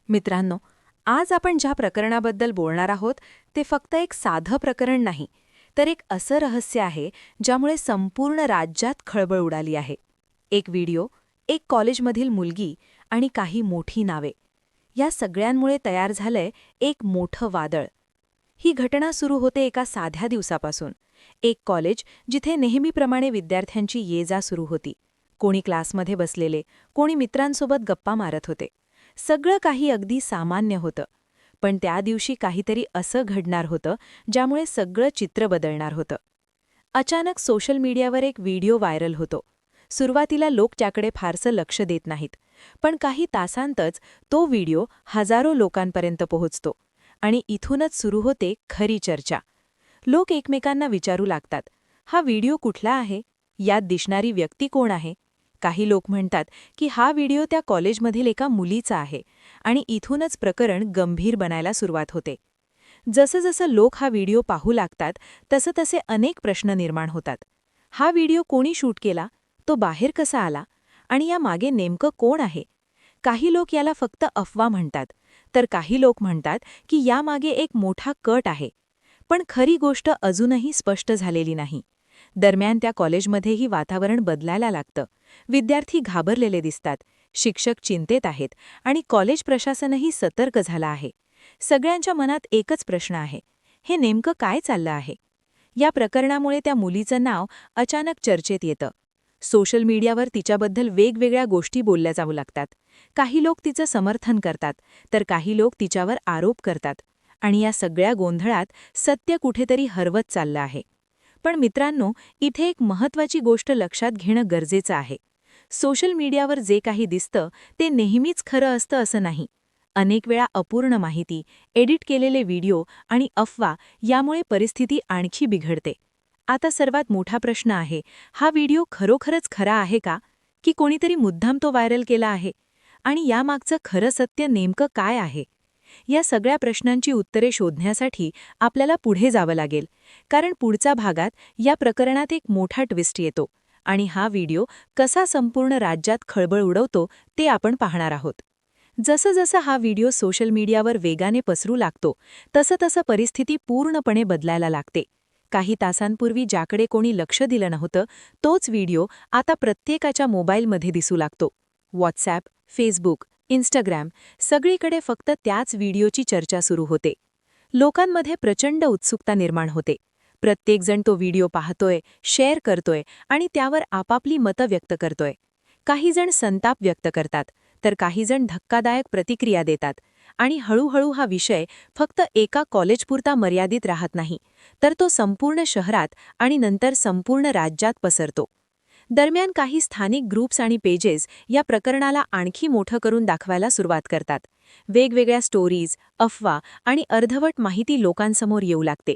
मित्रांनो, आज आपण ज्या प्रकरणाबद्दल बोलणार आहोत ते फक्त एक साधं प्रकरण नाही, तर एक असं रहस्य आहे ज्यामुळे संपूर्ण राज्यात खळबळ उडाली आहे. एक व्हिडिओ, एक कॉलेजमधील मुलगी आणि काही मोठी नावे, या सगळ्यांमुळे तयार झालंय एक मोठं वादळ. ही घटना सुरू होते एका साध्या दिवसापासून. एक कॉलेज जिथे नेहमीप्रमाणे विद्यार्थ्यांची ये-जा सुरू होती. कोणी क्लासमध्ये बसलेले, कोणी मित्रांसोबत गप्पा मारत होते. सगळं काही अगदी सामान्य होतं. पण त्या दिवशी काहीतरी असं घडणार होतं ज्यामुळे सगळं चित्र बदलणार होतं. अचानक सोशल मीडियावर एक व्हिडिओ व्हायरल होतो. सुरुवातीला लोक त्याकडे फारसं लक्ष देत नाहीत, पण काही तासांतच तो व्हिडिओ हजारो लोकांपर्यंत पोहोचतो आणि इथूनच सुरू होते खरी चर्चा. लोक एकमेकांना विचारू लागतात, हा व्हिडिओ कुठला आहे? यात दिसणारी व्यक्ती कोण आहे? काही लोक म्हणतात की हा व्हिडिओ त्या कॉलेजमधील एका मुलीचा आहे आणि इथूनच प्रकरण गंभीर बनायला सुरुवात होते. जसं लोक हा व्हिडिओ पाहू लागतात तसे अनेक प्रश्न निर्माण होतात. हा व्हिडिओ कोणी शूट केला? तो बाहेर कसा आला? आणि या मागे नेमकं कोण आहे? काही लोक याला फक्त अफवा म्हणतात, तर काही लोक म्हणतात की यामागे एक मोठा कट आहे. पण खरी गोष्ट अजूनही स्पष्ट झालेली नाही. दरम्यान त्या कॉलेजमध्येही वातावरण बदलायला लागतं. विद्यार्थी घाबरलेले दिसतात, शिक्षक चिंतेत आहेत आणि कॉलेज प्रशासनही सतर्क झालं आहे. सगळ्यांच्या मनात एकच प्रश्न आहे, हे नेमकं काय चाललं आहे? या प्रकरणामुळे त्या मुलीचं नाव अचानक चर्चेत येतं. सोशल मीडियावर तिच्याबद्दल वेगवेगळ्या गोष्टी बोलल्या जाऊ लागतात. काही लोक तिचं समर्थन करतात, तर काही लोक तिच्यावर आरोप करतात. आणि या सगळ्या गोंधळात सत्य कुठेतरी हरवत चाललं आहे. पण मित्रांनो, इथे एक महत्त्वाची गोष्ट लक्षात घेणं गरजेचं आहे. सोशल मीडियावर जे काही दिसतं ते नेहमीच खरं असतं असं नाही. अनेक वेळा अपूर्ण माहिती, एडिट केलेले व्हिडिओ आणि अफवा यामुळे परिस्थिती आणखी बिघडते. आता सर्वात मोठा प्रश्न आहे, हा व्हिडिओ खरोखरच खरा आहे का? की कोणीतरी मुद्दाम तो व्हायरल केला आहे? आणि यामागचं खरं सत्य नेमकं काय आहे? या सगळ्या प्रश्नांची उत्तरे शोधण्यासाठी आपल्याला पुढे जावं लागेल, कारण पुढच्या भागात या प्रकरणात एक मोठा ट्विस्ट येतो आणि हा व्हिडिओ कसा संपूर्ण राज्यात खळबळ उडवतो ते आपण पाहणार आहोत. जसं हा व्हिडिओ सोशल मीडियावर वेगाने पसरू लागतो, तसं परिस्थिती पूर्णपणे बदलायला लागते. काही तासांपूर्वी ज्याकडे कोणी लक्ष दिलं नव्हतं, तोच व्हिडिओ आता प्रत्येकाच्या मोबाईलमध्ये दिसू लागतो. व्हॉट्सॲप, फेसबुक, इंस्टाग्राम सगळीकडे फक्त त्याच व्हिडिओची चर्चा सुरू होते. लोकांमध्ये प्रचंड उत्सुकता निर्माण होते. प्रत्येकजण तो व्हिडिओ पाहतोय, शेअर करतोय आणि त्यावर आपापली मतं व्यक्त करतोय. काही जण संताप व्यक्त करतात, तर काही जण धक्कादायक प्रतिक्रिया देतात. आणि हळूहळू हा विषय फक्त एका कॉलेजपुरता मर्यादित राहत नाही, तर तो संपूर्ण शहरात आणि नंतर संपूर्ण राज्यात पसरतो. दरम्यान काही स्थानिक ग्रुप्स आणि पेजेस या प्रकरणाला आणखी मोठं करून दाखवायला सुरुवात करतात. वेगवेगळ्या स्टोरीज, अफवा आणि अर्धवट माहिती लोकांसमोर येऊ लागते.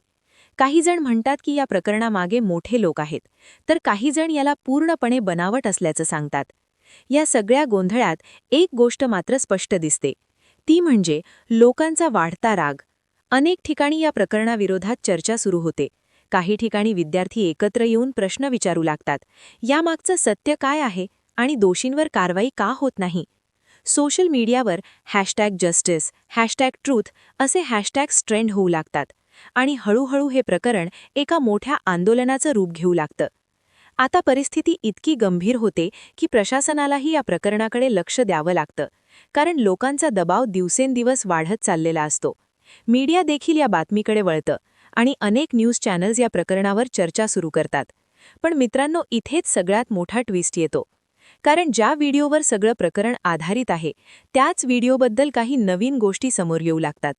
काही जण म्हणतात की या प्रकरणामागे मोठे लोक आहेत, तर काही जण याला पूर्णपणे बनावट असल्याचं सांगतात. या सगळ्या गोंधळात एक गोष्ट मात्र स्पष्ट दिसते, ती म्हणजे लोकांचा वाढता राग. अनेक ठिकाणी या प्रकरणाविरोधात चर्चा सुरू होते. काही ठिकाणी विद्यार्थी एकत्र येऊन प्रश्न विचारू लागतात, यामागचं सत्य काय आहे आणि दोषींवर कारवाई का होत नाही? सोशल मीडियावर #जस्टिस, #ट्रूथ असे हॅशटॅग्स ट्रेंड होऊ लागतात आणि हळूहळू हे प्रकरण एका मोठ्या आंदोलनाचं रूप घेऊ लागतं. आता परिस्थिती इतकी गंभीर होते की प्रशासनालाही या प्रकरणाकडे लक्ष द्यावं लागतं, कारण लोकांचा दबाव दिवसेंदिवस वाढत चाललेला असतो. मीडिया देखील या बातमीकडे वळतं आणि अनेक न्यूज चॅनल्स या प्रकरणावर चर्चा सुरू करतात. पण मित्रांनो, इथेच सगळ्यात मोठा ट्विस्ट येतो. कारण ज्या व्हिडिओवर सगळं प्रकरण आधारित आहे, त्याच व्हिडिओबद्दल काही नवीन गोष्टी समोर येऊ लागतात.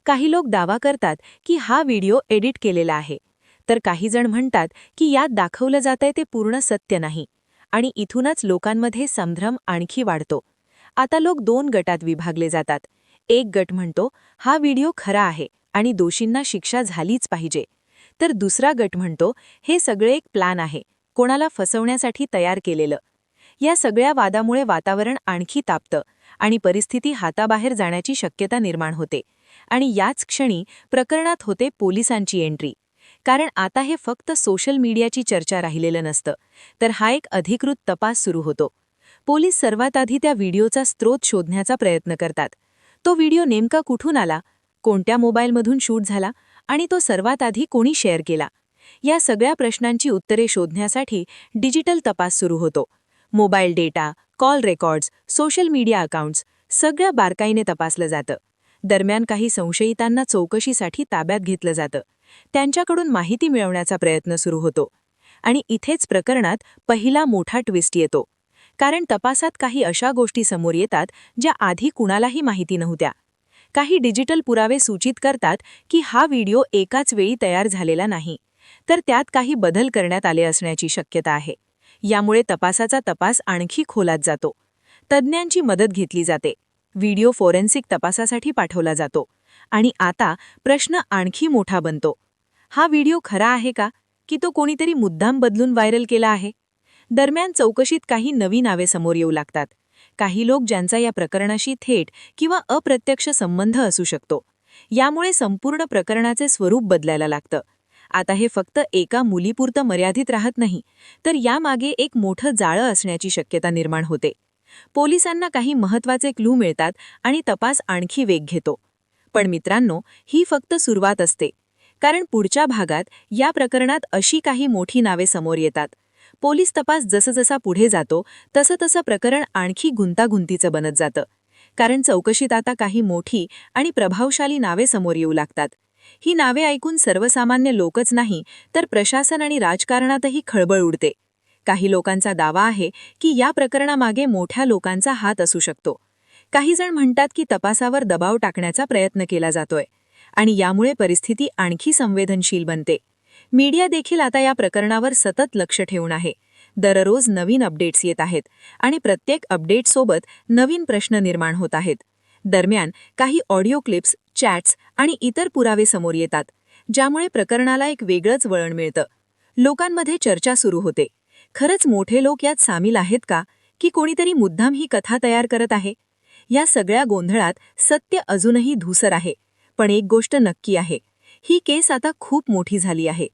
काही लोक दावा करतात की हा व्हिडिओ एडिट केलेला आहे, तर काही जण म्हणतात की यात दाखवलं जातंय ते पूर्ण सत्य नाही. आणि इथूनच लोकांमध्ये संभ्रम आणखी वाढतो. आता लोक दोन गटात विभागले जातात. एक गट म्हणतो, हा व्हिडिओ खरा आहे आणि दोषींना शिक्षा झालीच पाहिजे. तर दुसरा गट म्हणतो, हे सगळे एक प्लॅन आहे, कोणाला फसवण्यासाठी तयार केलेलं. या सगळ्या वादामुळे वातावरण आणखी तापतं आणि परिस्थिती हाताबाहेर जाण्याची शक्यता निर्माण होते. आणि याच क्षणी प्रकरणात होते पोलिसांची एंट्री. कारण आता हे फक्त सोशल मीडियाची चर्चा राहिलेलं नसतं, तर हा एक अधिकृत तपास सुरू होतो. पोलीस सर्वात आधी त्या व्हिडिओचा स्रोत शोधण्याचा प्रयत्न करतात. तो व्हिडिओ नेमका कुठून आला, कोणत्या मोबाईलमधून शूट झाला आणि तो सर्वात आधी कोणी शेअर केला, या सगळ्या प्रश्नांची उत्तरे शोधण्यासाठी डिजिटल तपास सुरू होतो. Mobile data, call records, social media accounts सगळ्या बारकाईने तपासलं जातं. दरम्यान काही संशयितांना चौकशीसाठी ताब्यात घेतलं जातं. त्यांच्याकडून माहिती मिळवण्याचा प्रयत्न सुरू होतो. आणि इथेच प्रकरणात पहिला मोठा ट्विस्ट येतो. कारण तपासात काही अशा गोष्टी समोर येतात ज्या आधी कुणालाही माहिती नव्हत्या. काही डिजिटल पुरावे सूचित करतात की हा व्हिडिओ एकाच वेळी तयार झालेला नाही, तर त्यात काही बदल करण्यात आले असण्याची शक्यता आहे. यामुळे तपासाचा तपास आणखी खोलात जातो. तज्ज्ञांची मदत घेतली जाते. व्हिडिओ फोरेन्सिक तपासासाठी पाठवला जातो. आणि आता प्रश्न आणखी मोठा बनतो. हा व्हिडिओ खरा आहे का, की तो कोणीतरी मुद्दाम बदलून व्हायरल केला आहे? दरम्यान चौकशीत काही नवी नावे समोर येऊ लागतात. काही लोक ज्यांचा या प्रकरणाशी थेट किंवा अप्रत्यक्ष संबंध असू शकतो. यामुळे संपूर्ण प्रकरणाचे स्वरूप बदलायला लागतं. आता हे फक्त एका मुलीपुरतं मर्यादित राहत नाही, तर यामागे एक मोठं जाळं असण्याची शक्यता निर्माण होते. पोलिसांना काही महत्त्वाचे क्लू मिळतात आणि तपास आणखी वेग घेतो. पण मित्रांनो, ही फक्त सुरुवात असते. कारण पुढच्या भागात या प्रकरणात अशी काही मोठी नावे समोर येतात. पोलीस तपास जसजसा पुढे जातो तसं प्रकरण आणखी गुंतागुंतीचं बनत जातं. कारण चौकशीत आता काही मोठी आणि प्रभावशाली नावे समोर येऊ लागतात. ही नावे ऐकून सर्वसामान्य लोकच नाही, तर प्रशासन आणि राजकारणातही खळबळ उडते. काही लोकांचा दावा आहे की या प्रकरणामागे मोठ्या लोकांचा हात असू शकतो. काही जण म्हणतात की तपासावर दबाव टाकण्याचा प्रयत्न केला जातोय आणि यामुळे परिस्थिती आणखी संवेदनशील बनते. मीडिया देखील आता या प्रकरणावर सतत लक्ष ठेवून आहे. दररोज नवीन अपडेट्स येत आहेत आणि प्रत्येक अपडेटसोबत नवीन प्रश्न निर्माण होत आहेत. दरम्यान काही ऑडिओ क्लिप्स, चॅट्स आणि इतर पुरावे समोर येतात, ज्यामुळे प्रकरणाला एक वेगळंच वळण मिळतं. लोकांमध्ये चर्चा सुरू होते. खरंच मोठे लोक यात सामील आहेत का, की कोणीतरी मुद्दाम ही कथा तयार करत आहे? या सगळ्या गोंधळात सत्य अजूनही धूसर आहे. पण एक गोष्ट नक्की आहे, ही केस आता खूप मोठी झाली आहे.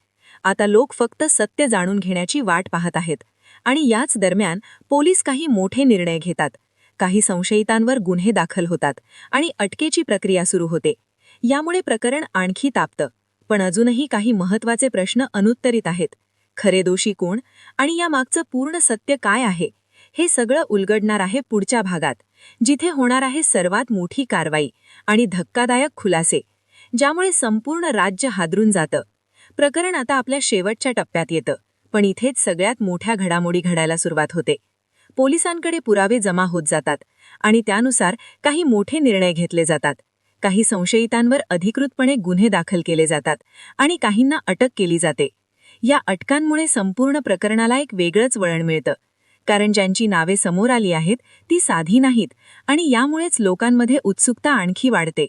आता लोक फक्त सत्य जाणून घेण्याची वाट पाहत आहेत. आणि याच दरम्यान पोलीस काही मोठे निर्णय घेतात. काही संशयितांवर गुन्हे दाखल होतात आणि अटकेची प्रक्रिया सुरू होते. यामुळे प्रकरण आणखी तापतं. पण अजूनही काही महत्त्वाचे प्रश्न अनुत्तरित आहेत. खरे दोषी कोण आणि यामागचं पूर्ण सत्य काय आहे, हे सगळं उलगडणार आहे पुढच्या भागात, जिथे होणार आहे सर्वात मोठी कारवाई आणि धक्कादायक खुलासे, ज्यामुळे संपूर्ण राज्य हादरून जातं. प्रकरण आता आपल्या शेवटच्या टप्प्यात येतं. पण इथेच सगळ्यात मोठ्या घडामोडी घडायला सुरुवात होते. पोलिसांकडे पुरावे जमा होत जातात आणि त्यानुसार काही मोठे निर्णय घेतले जातात. काही संशयितांवर अधिकृतपणे गुन्हे दाखल केले जातात आणि काहींना अटक केली जाते. या अटकांमुळे संपूर्ण प्रकरणाला एक वेगळंच वळण मिळतं. कारण ज्यांची नावे समोर आली आहेत ती साधी नाहीत आणि यामुळेच लोकांमध्ये उत्सुकता आणखी वाढते.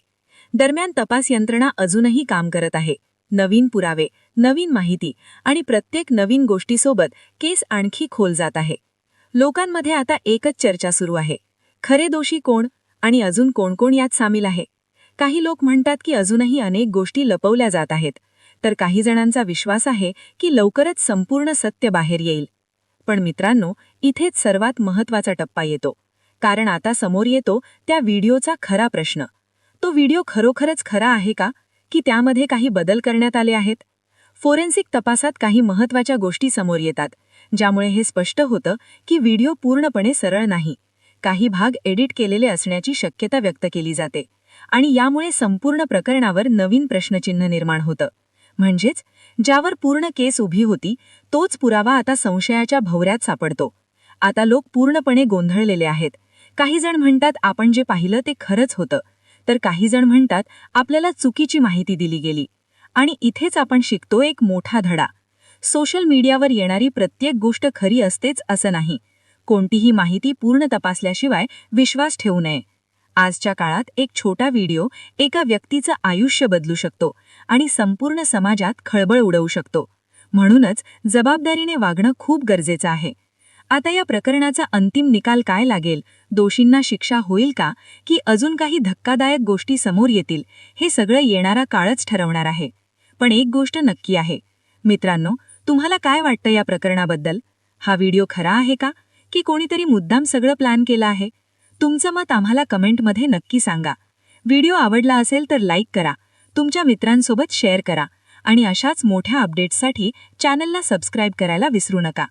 दरम्यान तपास यंत्रणा अजूनही काम करत आहे. नवीन पुरावे, नवीन माहिती आणि प्रत्येक नवीन गोष्टीसोबत केस आणखी खोल जात आहे. लोकांमध्ये आता एकच चर्चा सुरू आहे. खरे दोषी कोण आणि अजून कोण कोण यात सामील आहे? काही लोक म्हणतात की अजूनही अनेक गोष्टी लपवल्या जात आहेत, तर काही जणांचा विश्वास आहे की लवकरच संपूर्ण सत्य बाहेर येईल. पण मित्रांनो, इथेच सर्वात महत्त्वाचा टप्पा येतो. कारण आता समोर येतो त्या व्हिडिओचा खरा प्रश्न. तो व्हिडिओ खरोखरच खरा आहे का, की त्यामध्ये काही बदल करण्यात आले आहेत? फोरेन्सिक तपासात काही महत्त्वाच्या गोष्टी समोर येतात, ज्यामुळे हे स्पष्ट होतं की व्हिडिओ पूर्णपणे सरळ नाही. काही भाग एडिट केलेले असण्याची शक्यता व्यक्त केली जाते आणि यामुळे संपूर्ण प्रकरणावर नवीन प्रश्नचिन्ह निर्माण होतं. म्हणजेच ज्यावर पूर्ण केस उभी होती तोच पुरावा आता संशयाच्या भोवऱ्यात सापडतो. आता लोक पूर्णपणे गोंधळलेले आहेत. काही जण म्हणतात आपण जे पाहिलं ते खरंच होतं, तर काही जण म्हणतात आपल्याला चुकीची माहिती दिली गेली. आणि इथेच आपण शिकतो एक मोठा धडा. सोशल मीडियावर येणारी प्रत्येक गोष्ट खरी असतेच असं नाही. कोणतीही माहिती पूर्ण तपासल्याशिवाय विश्वास ठेवू नये. आजच्या काळात एक छोटा व्हिडिओ एका व्यक्तीचं आयुष्य बदलू शकतो आणि संपूर्ण समाजात खळबळ उडवू शकतो. म्हणूनच जबाबदारीने वागणं खूप गरजेचं आहे. आता या प्रकरणाचा अंतिम निकाल काय लागेल, दोषींना शिक्षा होईल का, की अजून काही धक्कादायक गोष्टी समोर येतील, हे सगळं येणारा काळच ठरवणार आहे. पण एक गोष्ट नक्की आहे. मित्रांनो, तुम्हाला काय वाटतं या प्रकरणाबद्दल? हा व्हिडिओ खरा आहे का, की कोणीतरी मुद्दाम सगळं प्लॅन केलं आहे? तुमचं मत आम्हाला कमेंटमध्ये नक्की सांगा. व्हिडिओ आवडला असेल तर लाईक करा, तुमच्या मित्रांसोबत शेअर करा आणि अशाच मोठ्या अपडेट्ससाठी चॅनलला सबस्क्राईब करायला विसरू नका.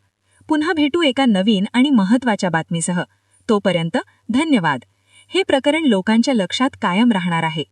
पुन्हा भेटू एका नवीन आणि महत्त्वाच्या बातमीसह. तोपर्यंत धन्यवाद. हे प्रकरण लोकांच्या लक्षात कायम राहणार आहे.